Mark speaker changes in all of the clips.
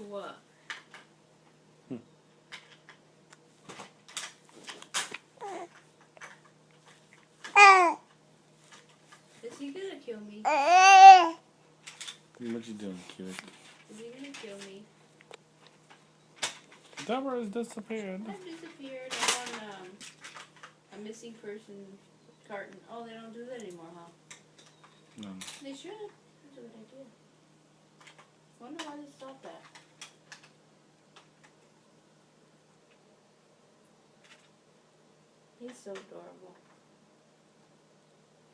Speaker 1: what? Is he gonna kill me?
Speaker 2: What you doing, kid?
Speaker 1: Is he gonna kill me?
Speaker 2: Deborah has disappeared.
Speaker 1: I've disappeared. I'm on a missing person carton. Oh, they don't do that anymore, huh?
Speaker 2: No.
Speaker 1: They should. That's a good idea. Wonder why they stopped that. He's so adorable.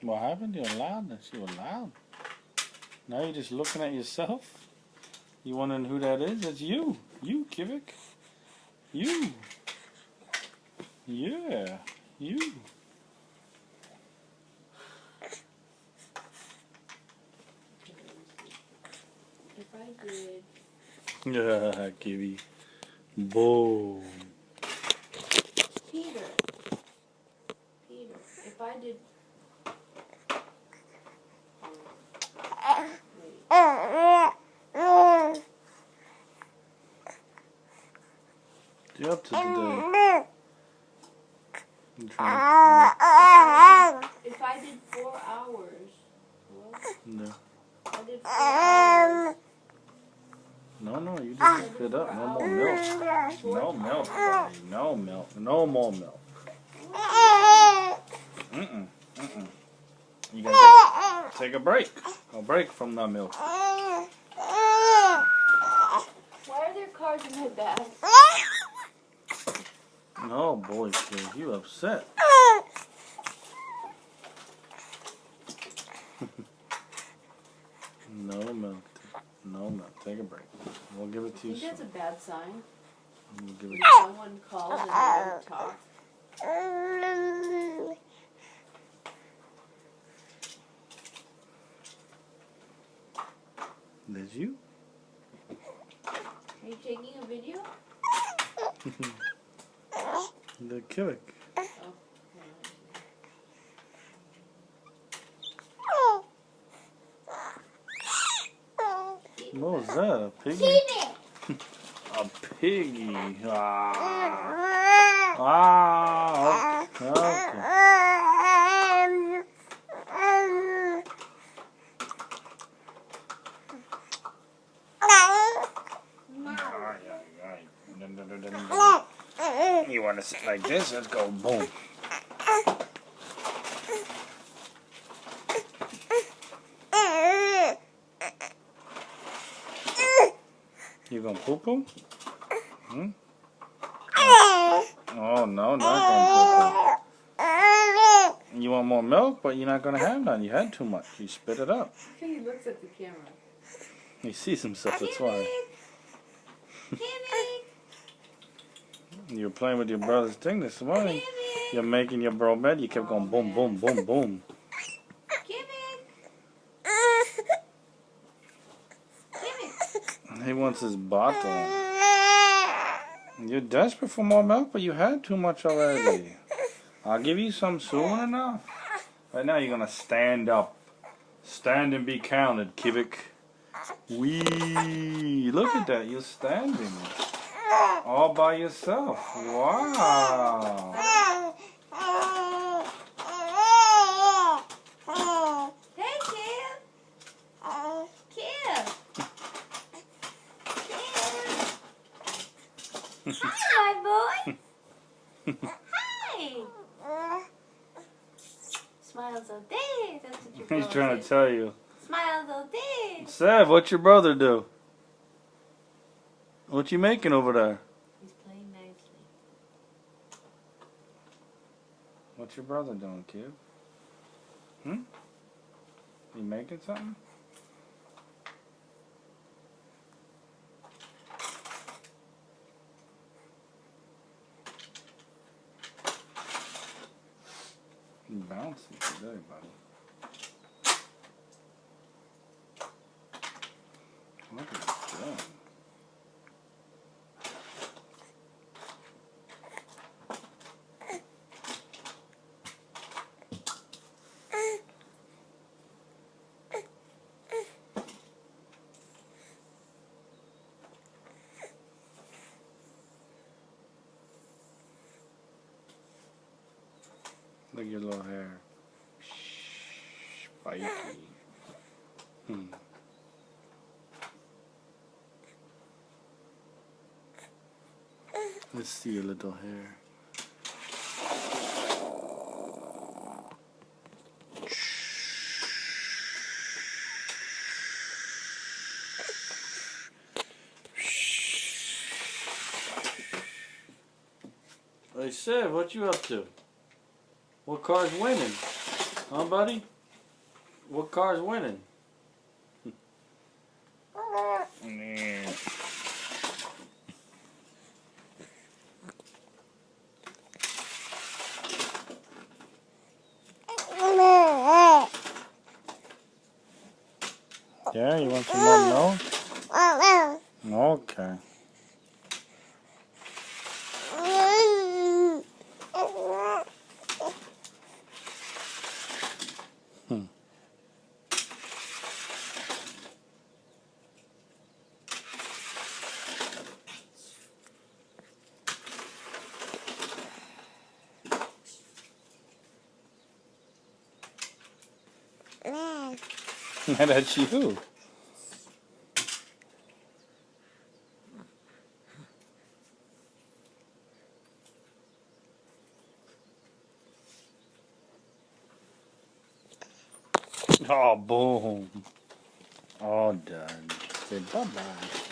Speaker 2: What happened? You're loud. She was loud. Now you're just looking at yourself. You wondering who that is? It's you. You, Kivik. You. Yeah. You.
Speaker 1: If I did...
Speaker 2: Yeah, Kivy. Boom.
Speaker 1: Peter. If I did...
Speaker 2: You up to today?
Speaker 1: If I did 4 hours... What?
Speaker 2: No.
Speaker 1: I did 4 hours...
Speaker 2: No, you just spit up. No more milk. No milk, buddy. No milk. No more milk. You gotta take a break. A break from the milk.
Speaker 1: Why are there cards in my bag?
Speaker 2: Oh boy, kid, you upset. No milk. No milk. Take a break. We'll give it to you
Speaker 1: I think that's
Speaker 2: soon.
Speaker 1: a bad sign.
Speaker 2: We'll give it
Speaker 1: When
Speaker 2: to
Speaker 1: someone calls and they don't talk.
Speaker 2: Did you?
Speaker 1: Are you taking a video?
Speaker 2: The Kivik. What was that? A piggy? A piggy. Okay. You want to sit like this? Let's go. Boom. You gonna poop him? Hmm? Oh, no, not gonna poop him. You want more milk, but you're not gonna have none. You had too much. You spit it up.
Speaker 1: He looks at the camera.
Speaker 2: He sees himself, that's why. You were playing with your brother's thing this morning. You're making your bro bed. You kept going boom, boom, boom, boom. He wants his bottle. You're desperate for more milk, but you had too much already. I'll give you some soon enough. Right now, you're gonna stand up. Stand and be counted, Kivik. Wee! Look at that. You're standing. All by yourself. Wow.
Speaker 1: Hey, Kim. Kim. Hi, boy. Hi. Smiles all day. That's what your
Speaker 2: He's
Speaker 1: brother
Speaker 2: trying to
Speaker 1: says.
Speaker 2: tell you.
Speaker 1: Smiles all day.
Speaker 2: Sev, what's your brother do? What you making over there?
Speaker 1: He's playing nicely.
Speaker 2: What's your brother doing, kid? Hmm? You making something? You bouncy today, buddy. Look at that. Look at your little hair. Spiky. Let's see your little hair. Hey, Sev, what you up to? What car's winning? Huh, buddy? What car's winning? Yeah. Yeah, you want some more milk? Okay. That's you. Oh, boom. All done. Say bye-bye.